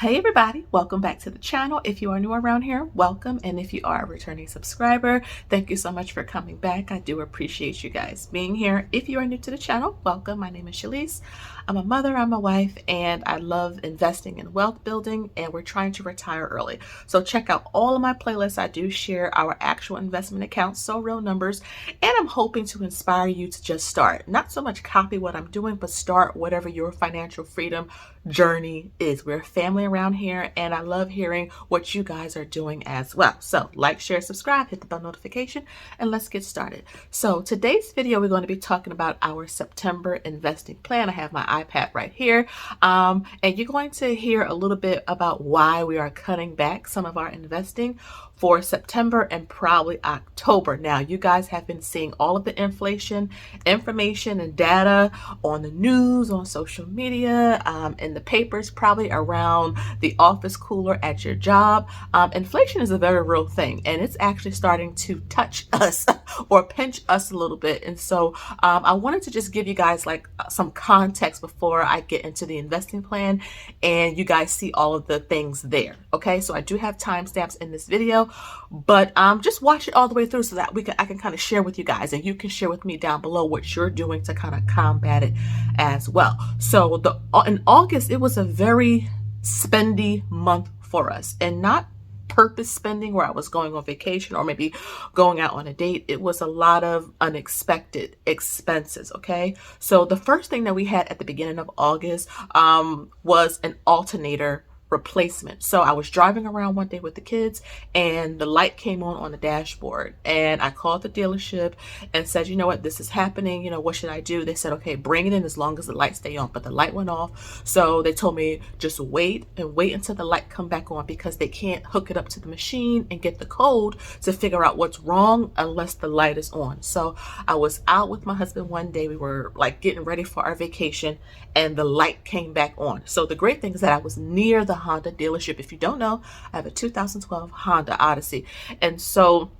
Hey everybody, welcome back to the channel. If you are new around here, welcome. And if you are a returning subscriber, thank you so much for coming back. I do appreciate you guys being here. If you are new to the channel, welcome. My name is Shalise. I'm a mother, I'm a wife, and I love investing in wealth building, and we're trying to retire early. So check out all of my playlists. I do share our actual investment accounts, so real numbers, and I'm hoping to inspire you to just start. Not so much copy what I'm doing, but start whatever your financial freedom journey is. We're a family around here, and I love hearing what you guys are doing as well. So like, share, subscribe, hit the bell notification, and let's get started. So today's video, we're going to be talking about our September investing plan. I have my iPad right here, and you're going to hear a little bit about why we are cutting back some of our investing for September and probably October. Now, you guys have been seeing all of the inflation information and data on the news, on social media, in the papers, probably around the office cooler at your job. Inflation is a very real thing, and it's actually starting to touch us or pinch us a little bit. And so I wanted to just give you guys like some context before I get into the investing plan and you guys see all of the things there. Okay, so I do have timestamps in this video, but just watch it all the way through so that I can kind of share with you guys, and you can share with me down below what you're doing to kind of combat it as well. So in August, it was a very spendy month for us, and not purpose spending where I was going on vacation or maybe going out on a date. It was a lot of unexpected expenses. Okay, so the first thing that we had at the beginning of August was an alternator replacement. So I was driving around one day with the kids, and the light came on the dashboard, and I called the dealership and said, you know what, this is happening, you know, what should I do? They said, okay, bring it in as long as the light stay on. But the light went off, so they told me just wait until the light come back on, because they can't hook it up to the machine and get the code to figure out what's wrong unless the light is on. So I was out with my husband one day, we were like getting ready for our vacation, and the light came back on. So the great thing is that I was near the Honda dealership. If you don't know, I have a 2012 Honda Odyssey, and so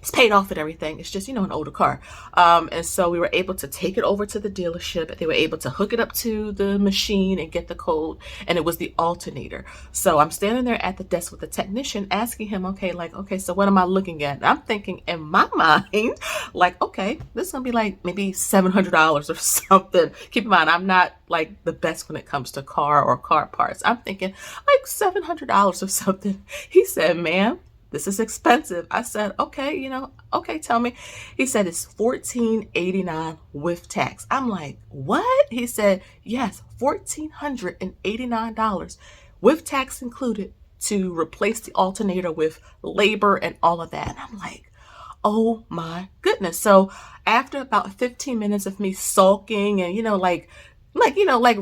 it's paid off and everything. It's just, you know, an older car. And so we were able to take it over to the dealership. They were able to hook it up to the machine and get the code, and it was the alternator. So I'm standing there at the desk with the technician asking him, okay, so what am I looking at? And I'm thinking in my mind, like, okay, this is gonna be like maybe $700 or something. Keep in mind, I'm not like the best when it comes to car or car parts. I'm thinking like $700 or something. He said, ma'am, this is expensive. I said, okay, you know, okay, tell me. He said it's $1,489 with tax. I'm like, what? He said, yes, $1,489 with tax included to replace the alternator with labor and all of that. And I'm like, oh my goodness. So after about 15 minutes of me sulking and, you know, like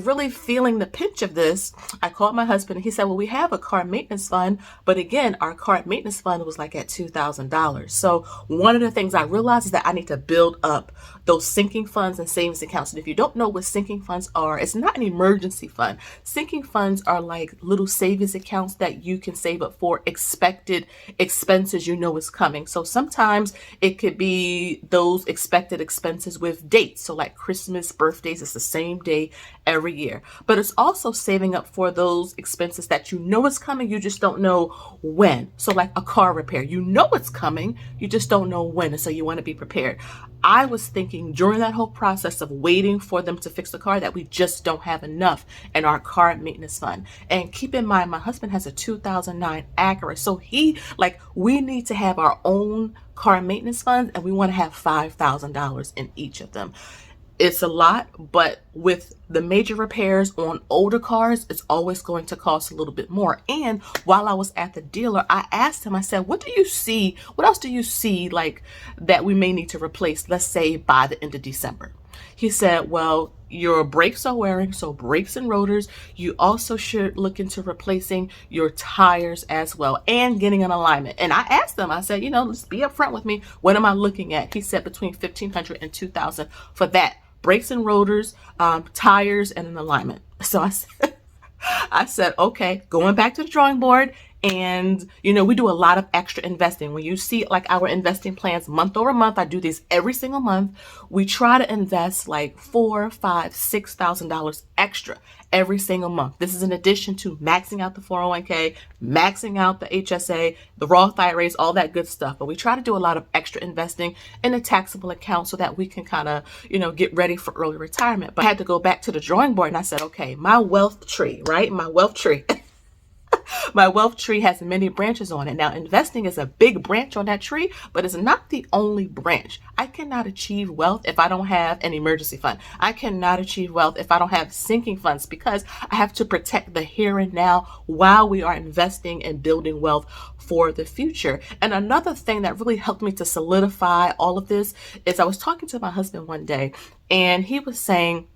really feeling the pinch of this, I called my husband, and he said, well, we have a car maintenance fund, but again, our car maintenance fund was like at $2,000. So one of the things I realized is that I need to build up those sinking funds and savings accounts. And if you don't know what sinking funds are, it's not an emergency fund. Sinking funds are like little savings accounts that you can save up for expected expenses you know is coming. So sometimes it could be those expected expenses with dates. So like Christmas, birthdays, it's the same day every year. But it's also saving up for those expenses that you know is coming, you just don't know when. So like a car repair, you know it's coming, you just don't know when, and so you want to be prepared. I was thinking during that whole process of waiting for them to fix the car that we just don't have enough in our car maintenance fund. And keep in mind, my husband has a 2009 Acura, so we need to have our own car maintenance funds, and we want to have $5,000 in each of them. It's a lot, but with the major repairs on older cars, it's always going to cost a little bit more. And while I was at the dealer, I asked him, I said, what else do you see like that we may need to replace, let's say by the end of December? He said, well, your brakes are wearing, so brakes and rotors. You also should look into replacing your tires as well and getting an alignment. And I asked them, I said, you know, let's be upfront with me. What am I looking at? He said between $1,500 and $2,000 for that. Brakes and rotors, tires, and an alignment. So I said, okay, going back to the drawing board. And, we do a lot of extra investing. When you see like our investing plans month over month, I do these every single month. We try to invest like $4,000, $5,000, $6,000 extra every single month. This is in addition to maxing out the 401k, maxing out the HSA, the Roth IRAs, all that good stuff. But we try to do a lot of extra investing in a taxable account so that we can kind of, get ready for early retirement. But I had to go back to the drawing board and I said, okay, my wealth tree, right? My wealth tree. My wealth tree has many branches on it. Now, investing is a big branch on that tree, but it's not the only branch. I cannot achieve wealth if I don't have an emergency fund. I cannot achieve wealth if I don't have sinking funds, because I have to protect the here and now while we are investing and building wealth for the future. And another thing that really helped me to solidify all of this is I was talking to my husband one day and he was saying,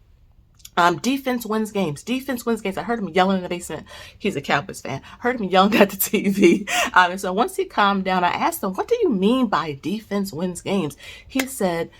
defense wins games. Defense wins games. I heard him yelling in the basement. He's a Cowboys fan. I heard him yelling at the TV. And so once he calmed down, I asked him, what do you mean by defense wins games? He said,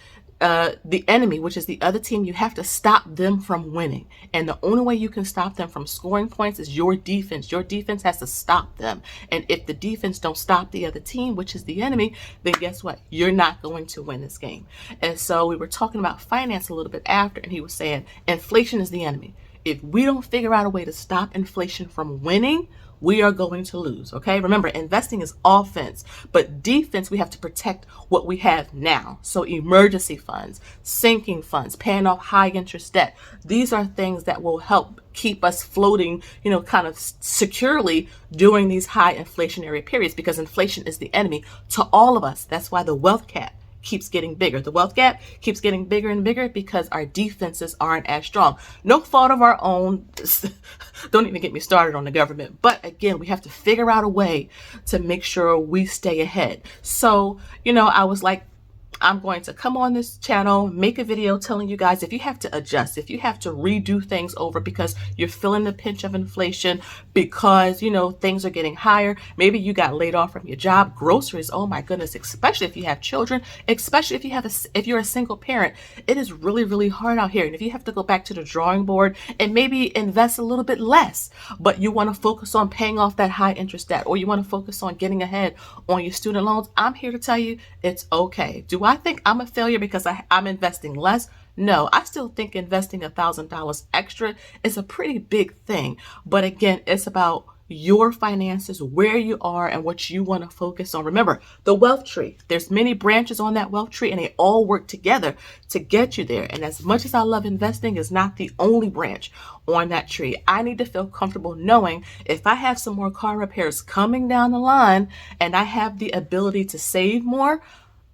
the enemy, which is the other team, you have to stop them from winning. And the only way you can stop them from scoring points is your defense. Your defense has to stop them. And if the defense don't stop the other team, which is the enemy, then guess what? You're not going to win this game. And so we were talking about finance a little bit after, and he was saying, inflation is the enemy. If we don't figure out a way to stop inflation from winning, we are going to lose. Okay. Remember, investing is offense, but defense, we have to protect what we have now. So emergency funds, sinking funds, paying off high interest debt. These are things that will help keep us floating, kind of securely during these high inflationary periods, because inflation is the enemy to all of us. That's why the wealth gap keeps getting bigger. The wealth gap keeps getting bigger and bigger because our defenses aren't as strong. No fault of our own. Don't even get me started on the government. But again, we have to figure out a way to make sure we stay ahead. So, I was like, I'm going to come on this channel, make a video telling you guys if you have to adjust, if you have to redo things over because you're feeling the pinch of inflation, because, things are getting higher. Maybe you got laid off from your job, groceries. Oh my goodness, especially if you have children, especially if you're a single parent, it is really, really hard out here. And if you have to go back to the drawing board and maybe invest a little bit less, but you want to focus on paying off that high interest debt, or you want to focus on getting ahead on your student loans, I'm here to tell you it's okay. Do I think I'm a failure because I'm investing less? No, I still think investing $1,000 extra is a pretty big thing. But again, it's about your finances, where you are, and what you want to focus on. Remember, the wealth tree, there's many branches on that wealth tree, and they all work together to get you there. And as much as I love investing, it's not the only branch on that tree. I need to feel comfortable knowing if I have some more car repairs coming down the line and I have the ability to save more,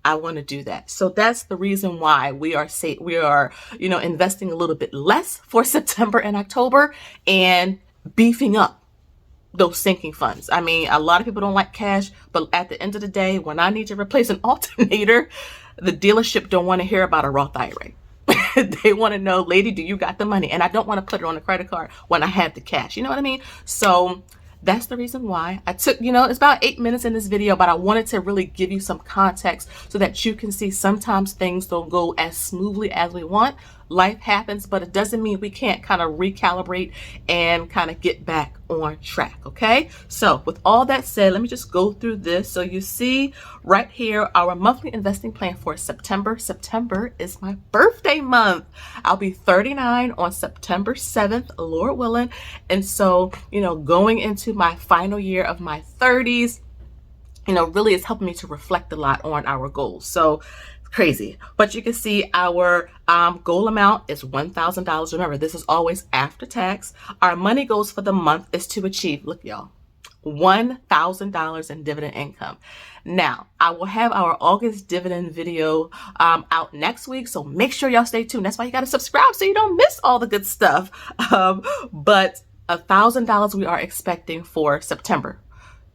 I want to do that. So that's the reason why we are investing a little bit less for September and October and beefing up those sinking funds. I mean, a lot of people don't like cash, but at the end of the day, when I need to replace an alternator, the dealership don't want to hear about a Roth IRA. They want to know, lady, do you got the money? And I don't want to put it on a credit card when I have the cash. You know what I mean? So that's the reason why I took, it's about 8 minutes in this video, but I wanted to really give you some context so that you can see sometimes things don't go as smoothly as we want. Life happens, but it doesn't mean we can't kind of recalibrate and kind of get back on track. Okay. So with all that said, let me just go through this. So you see right here, our monthly investing plan for September. September is my birthday month. I'll be 39 on September 7th, Lord willing. And so, going into my final year of my 30s, really is helping me to reflect a lot on our goals. So crazy. But you can see our goal amount is $1,000. Remember, this is always after tax. Our money goals for the month is to achieve, look y'all, $1,000 in dividend income. Now, I will have our August dividend video out next week, so make sure y'all stay tuned. That's why you got to subscribe so you don't miss all the good stuff. But $1,000 we are expecting for September.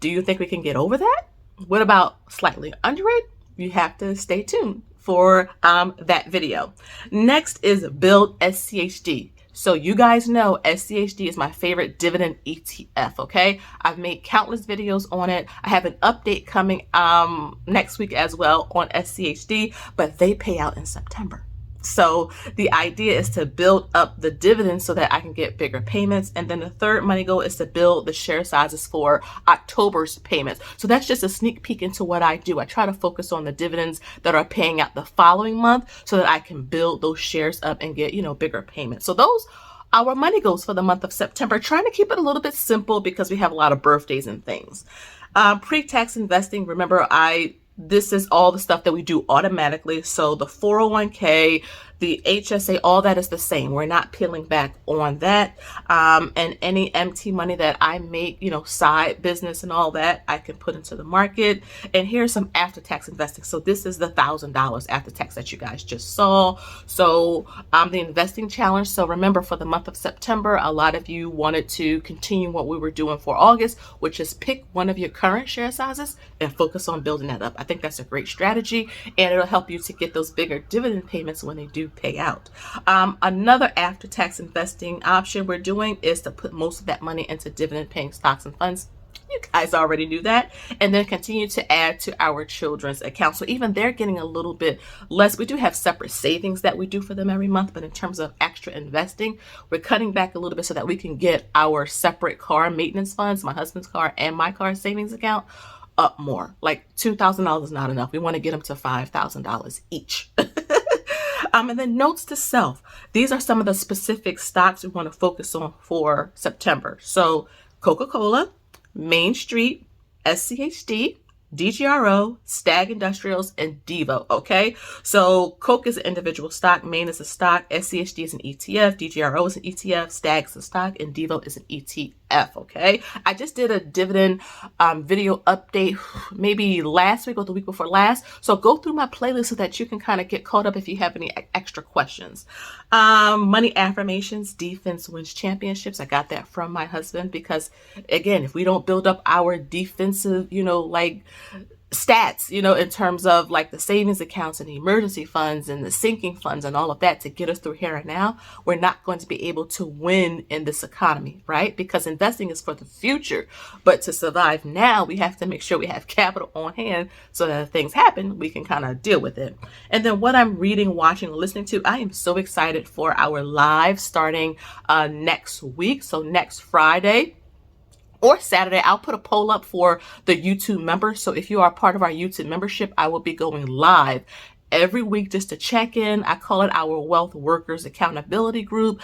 Do you think we can get over that? What about slightly under it? You have to stay tuned for that video. Next is Build SCHD. So you guys know SCHD is my favorite dividend ETF, okay? I've made countless videos on it. I have an update coming next week as well on SCHD, but they pay out in September. So the idea is to build up the dividends so that I can get bigger payments. And then the third money goal is to build the share sizes for October's payments. So that's just a sneak peek into what I do. I try to focus on the dividends that are paying out the following month so that I can build those shares up and get, bigger payments. So those our money goals for the month of September, trying to keep it a little bit simple because we have a lot of birthdays and things. Pre-tax investing, remember, this is all the stuff that we do automatically. So the 401k, the HSA, all that is the same. We're not peeling back on that. And any empty money that I make, side business and all that, I can put into the market. And here's some after-tax investing. So this is the $1,000 after tax that you guys just saw. So the investing challenge. So remember, for the month of September, a lot of you wanted to continue what we were doing for August, which is pick one of your current share sizes and focus on building that up. I think that's a great strategy, and it'll help you to get those bigger dividend payments when they do pay out. Another after-tax investing option we're doing is to put most of that money into dividend-paying stocks and funds. You guys already knew that. And then continue to add to our children's account. So even they're getting a little bit less. We do have separate savings that we do for them every month, but in terms of extra investing, we're cutting back a little bit so that we can get our separate car maintenance funds, my husband's car and my car savings account, up more. Like $2,000 is not enough. We want to get them to $5,000 each. And then notes to self. These are some of the specific stocks we want to focus on for September. So Coca-Cola, Main Street, SCHD, DGRO, Stag Industrials, and Devo. Okay, so Coke is an individual stock, Main is a stock, SCHD is an ETF, DGRO is an ETF, Stag is a stock, and Devo is an ETF. Okay, I just did a dividend video update maybe last week or the week before last. So go through my playlist so that you can kind of get caught up if you have any extra questions. Money affirmations, defense wins championships. I got that from my husband because, again, if we don't build up our defensive, stats, in terms of like the savings accounts and the emergency funds and the sinking funds and all of that to get us through here and now, we're not going to be able to win in this economy, right? Because investing is for the future, but to survive now, we have to make sure we have capital on hand so that if things happen, we can kind of deal with it. And then what I'm reading, watching, listening to, I am so excited for our live starting next week. So next Friday or Saturday, I'll put a poll up for the YouTube members. So if you are part of our YouTube membership, I will be going live every week just to check in. I call it our Wealth Workers Accountability Group.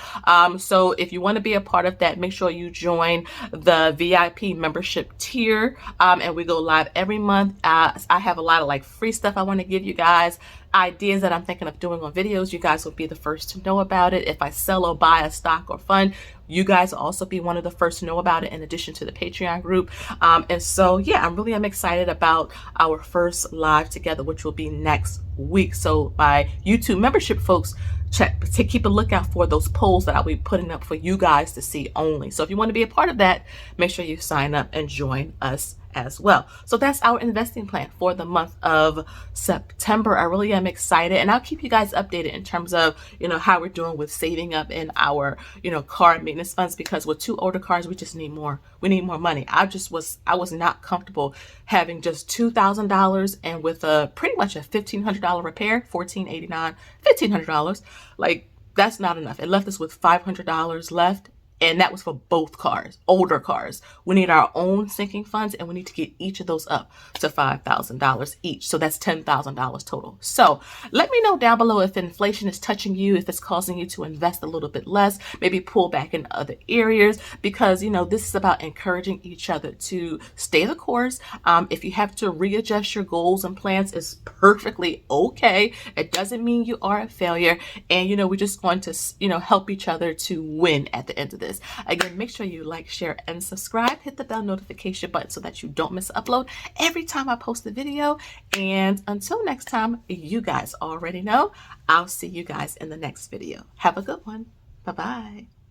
So if you want to be a part of that, make sure you join the VIP membership tier. And we go live every month. I have a lot of free stuff I want to give you guys. Ideas that I'm thinking of doing on videos. You guys will be the first to know about it. If I sell or buy a stock or fund, you guys will also be one of the first to know about it, in addition to the Patreon group. And so, yeah, I'm excited about our first live together, which will be next week. So my YouTube membership folks, keep a lookout for those polls that I'll be putting up for you guys to see only. So if you want to be a part of that, make sure you sign up and join us as well. So that's our investing plan for the month of September. I really am excited, and I'll keep you guys updated in terms of, how we're doing with saving up in our, car maintenance funds, because with 2 older cars, we just need more. We need more money. I was not comfortable having just $2,000 and with pretty much a $1,500 repair, $1,489, $1,500. That's not enough. It left us with $500 left. And that was for both cars, older cars. We need our own sinking funds, and we need to get each of those up to $5,000 each. So that's $10,000 total. So let me know down below if inflation is touching you, if it's causing you to invest a little bit less, maybe pull back in other areas, because, this is about encouraging each other to stay the course. If you have to readjust your goals and plans, it's perfectly okay. It doesn't mean you are a failure. And, we're just going to, help each other to win at the end of this. Again, make sure you like, share, and subscribe. Hit the bell notification button so that you don't miss an upload every time I post a video. And until next time, you guys already know, I'll see you guys in the next video. Have a good one. Bye-bye.